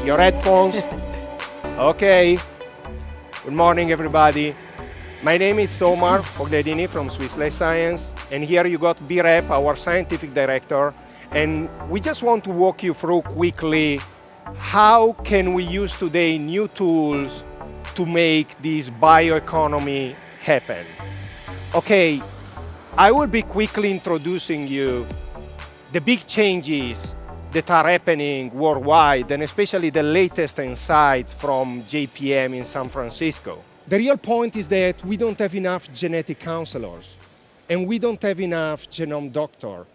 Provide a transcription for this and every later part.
Your headphones? Okay. Good morning, everybody. My name is Omar Fogledini from Suisse Life Science, and here you got B-Rep, our scientific director, and we just want to walk you through quickly how can we use today new tools to make this bioeconomy happen. Okay, I will be quickly introducing you the big changes that are happening worldwide, and especially the latest insights from JPM in San Francisco. The real point is that we don't have enough genetic counselors, and we don't have enough genome doctors,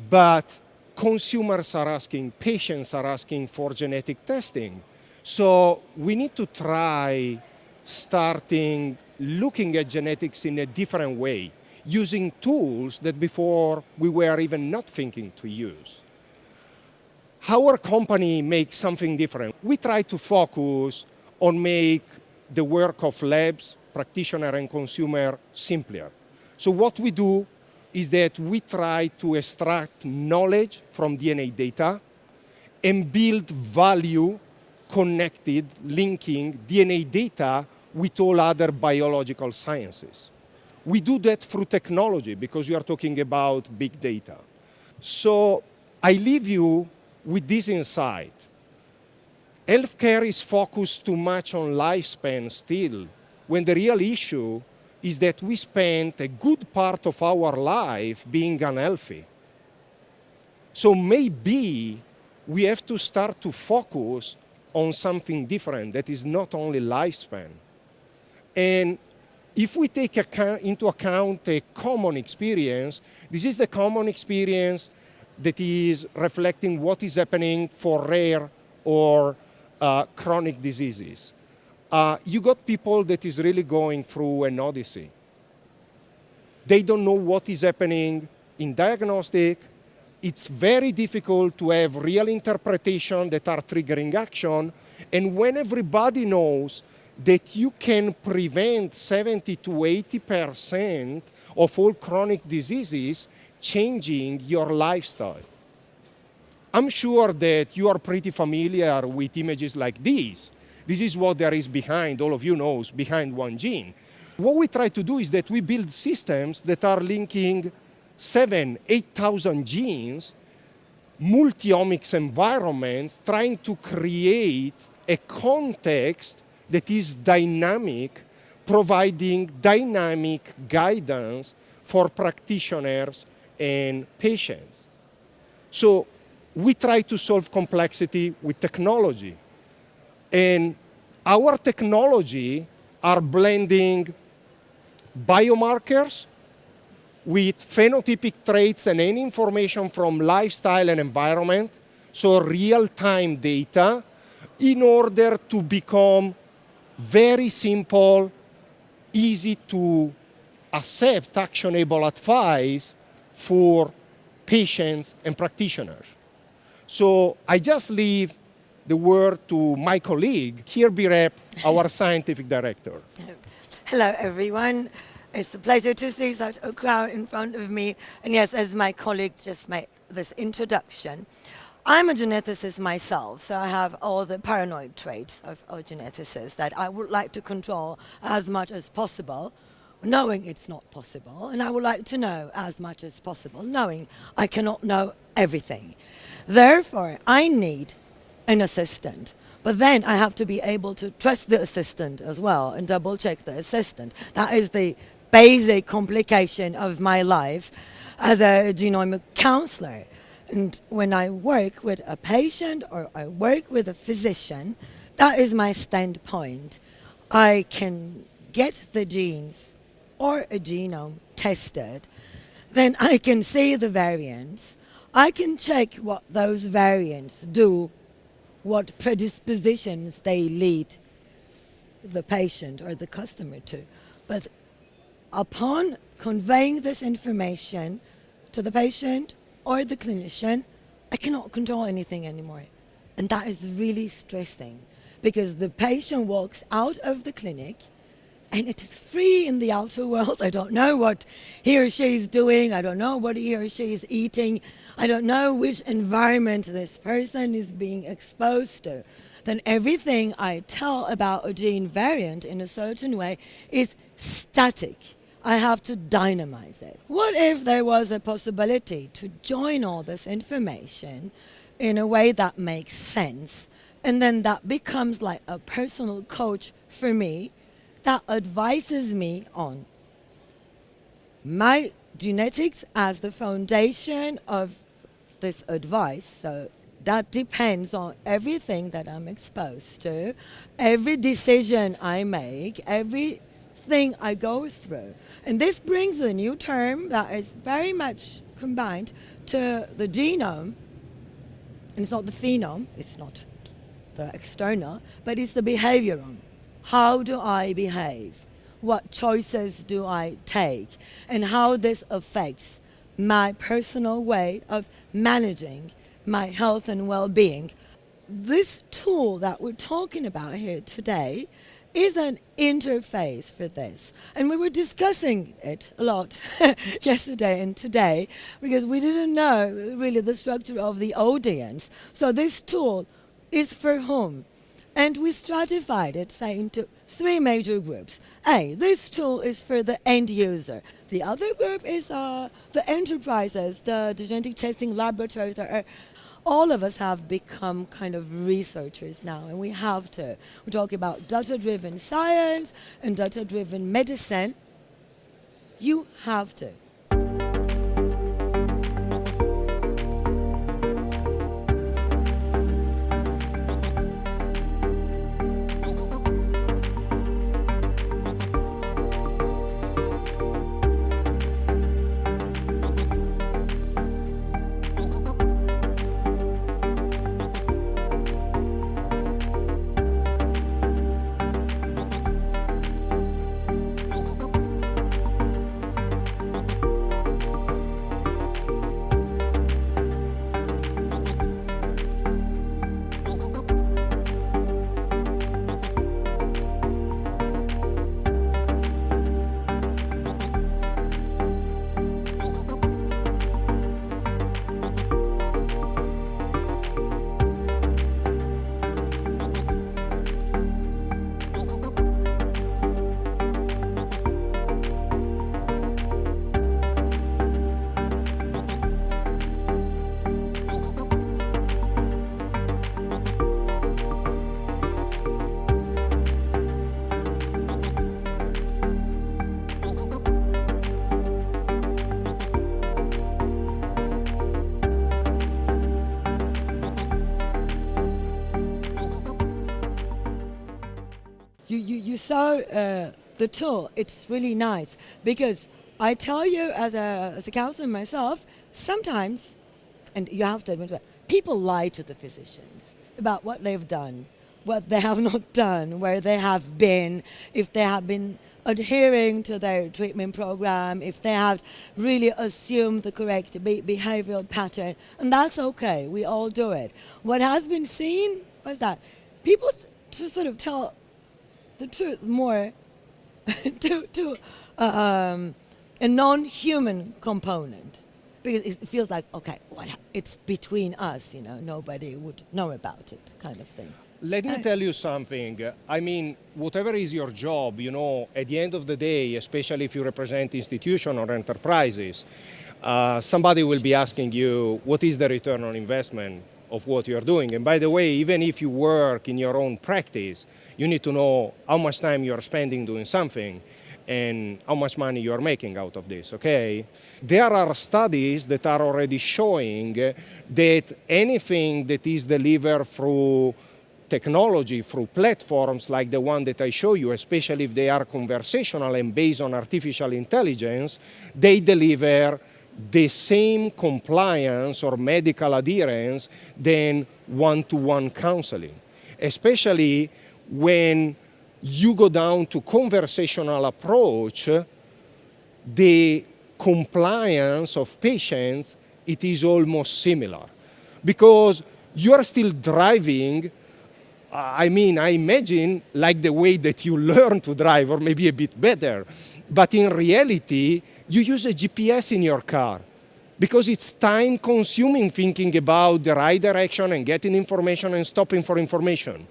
but consumers are asking, patients are asking for genetic testing. So we need to try starting looking at genetics in a different way, using tools that before we were even not thinking to use. Our company makes something different. We try to focus on make the work of labs, practitioner and consumer simpler. So what we do is that we try to extract knowledge from DNA data and build value connected, linking DNA data with all other biological sciences. We do that through technology because we are talking about big data. So I leave you with this insight. Healthcare is focused too much on lifespan still, when the real issue is that we spent a good part of our life being unhealthy. So maybe we have to start to focus on something different that is not only lifespan. And if we take into account a common experience, this is the common experience that is reflecting what is happening for rare or chronic diseases. You got people that is really going through an odyssey. They don't know what is happening in diagnostic. It's very difficult to have real interpretation that are triggering action. And when everybody knows that you can prevent 70 to 80% of all chronic diseases, changing your lifestyle. I'm sure that you are pretty familiar with images like these. This is what there is behind, all of you knows, behind one gene. What we try to do is that we build systems that are linking 7,000, 8,000 genes, multi-omics environments, trying to create a context that is dynamic, providing dynamic guidance for practitioners and patients. So we try to solve complexity with technology. And our technology are blending biomarkers with phenotypic traits and any information from lifestyle and environment, so real-time data, in order to become very simple, easy to accept actionable advice for patients and practitioners. So I just leave the word to my colleague, here B-Rep, our scientific director. Hello, everyone. It's a pleasure to see such a crowd in front of me. And yes, as my colleague just made this introduction, I'm a geneticist myself, so I have all the paranoid traits of a geneticist that I would like to control as much as possible, knowing it's not possible, and I would like to know as much as possible, knowing I cannot know everything. Therefore, I need an assistant, but then I have to be able to trust the assistant as well and double check the assistant. That is the basic complication of my life as a genomic counselor. And when I work with a patient or I work with a physician, that is my standpoint. I can get the genes or a genome tested, then I can see the variants. I can check what those variants do, what predispositions they lead the patient or the customer to. But upon conveying this information to the patient or the clinician, I cannot control anything anymore. And that is really stressing because the patient walks out of the clinic and it is free in the outer world. I don't know what he or she is doing. I don't know what he or she is eating. I don't know which environment this person is being exposed to. Then everything I tell about a gene variant in a certain way is static. I have to dynamize it. What if there was a possibility to join all this information in a way that makes sense, and then that becomes like a personal coach for me that advises me on my genetics as the foundation of this advice. So that depends on everything that I'm exposed to, every decision I make, everything I go through. And this brings a new term that is very much combined to the genome. And it's not the phenome, it's not the external, but it's the behavioral. How do I behave? What choices do I take? And how this affects my personal way of managing my health and well-being. This tool that we're talking about here today is an interface for this. And we were discussing it a lot yesterday and today because we didn't know really the structure of the audience. So this tool is for whom? And we stratified it, say, into three major groups. A, this tool is for the end user. The other group is the enterprises, the genetic testing laboratories. All of us have become kind of researchers now, and we have to. We're talking about data-driven science and data-driven medicine. You have to. You saw the tool. It's really nice because I tell you as a counselor myself, sometimes, and you have to admit that, people lie to the physicians about what they've done, what they have not done, where they have been, if they have been adhering to their treatment program, if they have really assumed the correct behavioral pattern, and that's okay. We all do it. What has been seen was that people to sort of tell the truth more to a non-human component, because it feels like, okay, it's between us, nobody would know about it, kind of thing. Let me tell you something. I mean, whatever is your job, at the end of the day, especially if you represent institutions or enterprises, somebody will be asking you, what is the return on investment of what you're doing? And by the way, even if you work in your own practice, you need to know how much time you're spending doing something and how much money you're making out of this, okay? There are studies that are already showing that anything that is delivered through technology, through platforms like the one that I show you, especially if they are conversational and based on artificial intelligence, they deliver the same compliance or medical adherence than one-to-one counseling, especially when you go down to conversational approach. The compliance of patients, it is almost similar because you are still driving I mean, I imagine like the way that you learn to drive, or maybe a bit better. But in reality, you use a GPS in your car because it's time consuming thinking about the right direction and getting information and stopping for information.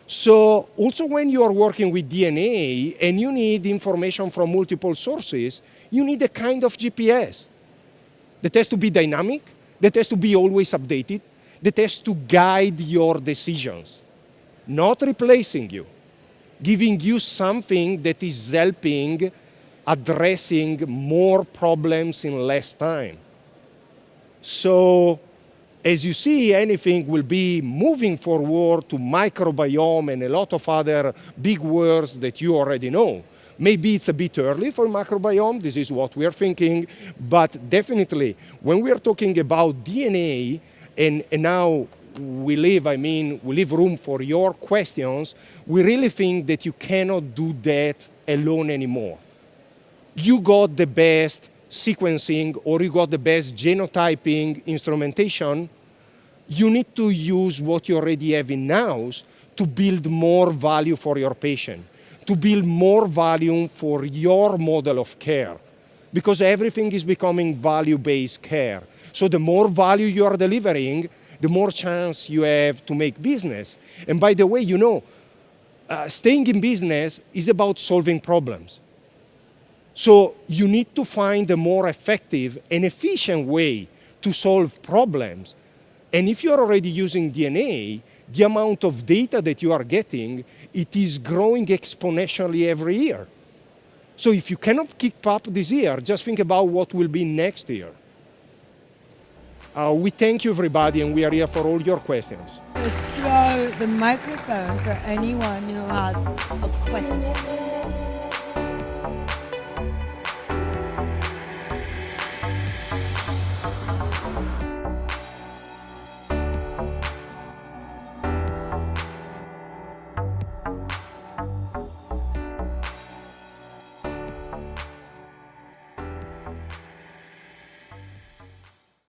So also when you are working with DNA and you need information from multiple sources, you need a kind of GPS that has to be dynamic, that has to be always updated, that has to guide your decisions, not replacing you, giving you something that is helping addressing more problems in less time. So as you see, anything will be moving forward to microbiome and a lot of other big words that you already know. Maybe it's a bit early for microbiome, this is what we're thinking, but definitely when we're talking about DNA, and now we leave room for your questions, we really think that you cannot do that alone anymore. You got the best sequencing or you got the best genotyping instrumentation, you need to use what you already have in-house to build more value for your patient, to build more value for your model of care, because everything is becoming value-based care. So the more value you are delivering, the more chance you have to make business. And by the way, staying in business is about solving problems. So you need to find a more effective and efficient way to solve problems. And if you're already using DNA, the amount of data that you are getting, it is growing exponentially every year. So if you cannot keep up this year, just think about what will be next year. We thank you, everybody, and we are here for all your questions. Throw the microphone for anyone who has a question.